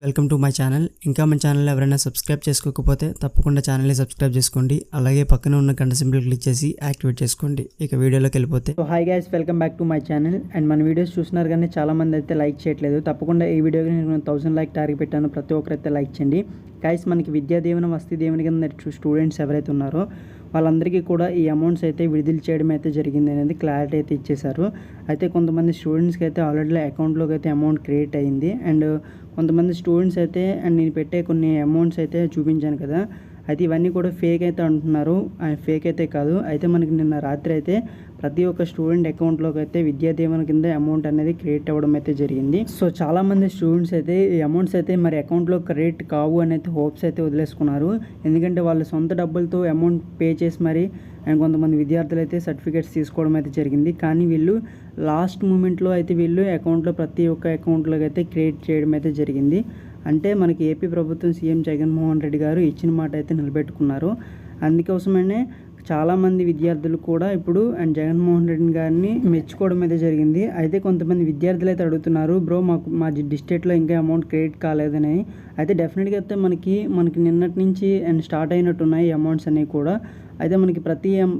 Welcome to my channel. ఇంకా మన channel ఎవరైనా సబ్స్క్రైబ్ చేసుకోకపోతే తప్పకుండా ఛానల్ని సబ్స్క్రైబ్ చేసుకోండి. అలాగే పక్కన ఉన్న గంట సింబల్ క్లిక్ చేసి యాక్టివేట్ చేసుకోండి. ఇక వీడియోలోకి వెళ్ళిపోతే hi guys, welcome back to my channel. And మన వీడియోస్ చూస్తున్నారు కానీ చాలా మంది అయితే లైక్ చేయట్లేదు. తప్పకుండా ఈ వీడియోకి నేను 1000 లైక్ టార్గెట్ పెట్టాను. ప్రతి ఒక్కరైతే లైక్ చేయండి. గైస్, మనకి విద్యా దీవెన వసతి దీవెన కింద స్టూడెంట్స్ ఎవరైతే ఉన్నారో వాళ్ళందరికీ కూడా ఈ అమౌంట్స్ అయితే విడుదల చేయడం అయితే జరిగింది అనేది క్లారిటీ అయితే ఇచ్చేశారు. అయితే కొంతమంది స్టూడెంట్స్కి అయితే ఆల్రెడీ అకౌంట్లోకి అయితే అమౌంట్ క్రియేట్ అయ్యింది. అండ్ కొంతమంది స్టూడెంట్స్ అయితే అండ్ నేను పెట్టే కొన్ని అమౌంట్స్ అయితే చూపించాను కదా, అయితే ఇవన్నీ కూడా ఫేక్ అయితే అంటున్నారు. ఫేక్ అయితే కాదు. అయితే మనకి నిన్న రాత్రి అయితే ప్రతి ఒక్క స్టూడెంట్ అకౌంట్లోకి అయితే విద్యా దీవెన కింద అమౌంట్ అనేది క్రియేట్ అవ్వడం అయితే జరిగింది. సో చాలామంది స్టూడెంట్స్ అయితే ఈ అమౌంట్స్ అయితే మరి అకౌంట్లో క్రియేట్ కావు అని అయితే హోప్స్ అయితే వదిలేసుకున్నారు. ఎందుకంటే వాళ్ళ సొంత డబ్బులతో అమౌంట్ పే చేసి మరి అండ్ కొంతమంది విద్యార్థులు అయితే సర్టిఫికేట్స్ తీసుకోవడం అయితే జరిగింది. కానీ వీళ్ళు లాస్ట్ మూమెంట్లో అయితే వీళ్ళు అకౌంట్లో ప్రతి ఒక్క అకౌంట్లోకి అయితే క్రియేట్ చేయడం అయితే జరిగింది. అంటే మనకి ఏపీ ప్రభుత్వం సీఎం జగన్మోహన్ రెడ్డి గారు ఇచ్చిన మాట అయితే నిలబెట్టుకున్నారు. అందుకోసమనే చాలామంది విద్యార్థులు కూడా ఇప్పుడు అండ్ జగన్మోహన్ రెడ్డి గారిని మెచ్చుకోవడం అయితే జరిగింది. అయితే కొంతమంది విద్యార్థులు అయితే అడుగుతున్నారు, బ్రో మా డిస్ట్రిక్ట్లో ఇంకా అమౌంట్ క్రియేట్ కాలేదని. అయితే డెఫినెట్గా అయితే మనకి నిన్నటి నుంచి అండ్ స్టార్ట్ అయినట్టున్నాయి ఈ అమౌంట్స్ అనేవి కూడా. అయితే మనకి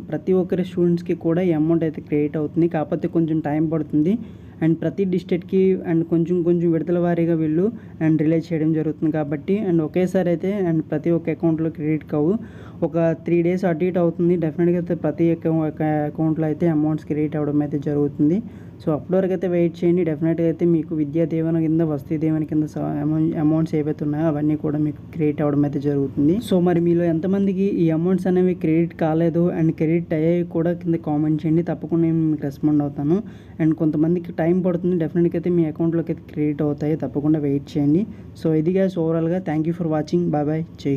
ప్రతి ఒక్కరి స్టూడెంట్స్కి కూడా ఈ అమౌంట్ అయితే క్రియేట్ అవుతుంది. కాకపోతే కొంచెం టైం పడుతుంది. అండ్ ప్రతి డిస్ట్రిక్ట్కి అండ్ కొంచెం విడతల వారీగా వీళ్ళు అండ్ రిలీజ్ చేయడం జరుగుతుంది కాబట్టి అండ్ ఒకేసారి అయితే అండ్ ప్రతి ఒక్క అకౌంట్లో క్రెడిట్ కావు. ఒక 3 days అటు ఇటు అవుతుంది. డెఫినెట్గా అయితే ప్రతి ఒక్క అకౌంట్లో అయితే అమౌంట్స్ క్రియేట్ అవ్వడం అయితే జరుగుతుంది. సో అప్పటి వరకు అయితే వెయిట్ చేయండి. డెఫినెట్గా అయితే మీకు విద్యా దీవెన కింద వసతి దీవెన కింద అమౌంట్స్ ఏవైతే ఉన్నాయో అవన్నీ కూడా మీకు క్రియేట్ అవ్వడం అయితే జరుగుతుంది. సో మరి మీలో ఎంతమందికి ఈ అమౌంట్స్ అనేవి క్రెడిట్ కాలేదు అండ్ క్రెడిట్ అయ్యాయి కూడా కింద కామెంట్ చేయండి. తప్పకుండా నేను మీకు రెస్పాండ్ అవుతాను. అండ్ కొంతమందికి టైం పడుతుంది. డెఫినెట్గా అయితే మీ అకౌంట్లోకి అయితే క్రెడిట్ అవుతాయి. తప్పకుండా వెయిట్ చేయండి. సో ఇది గైస్ ఓవరాల్గా thank you for watching. Bye bye. జై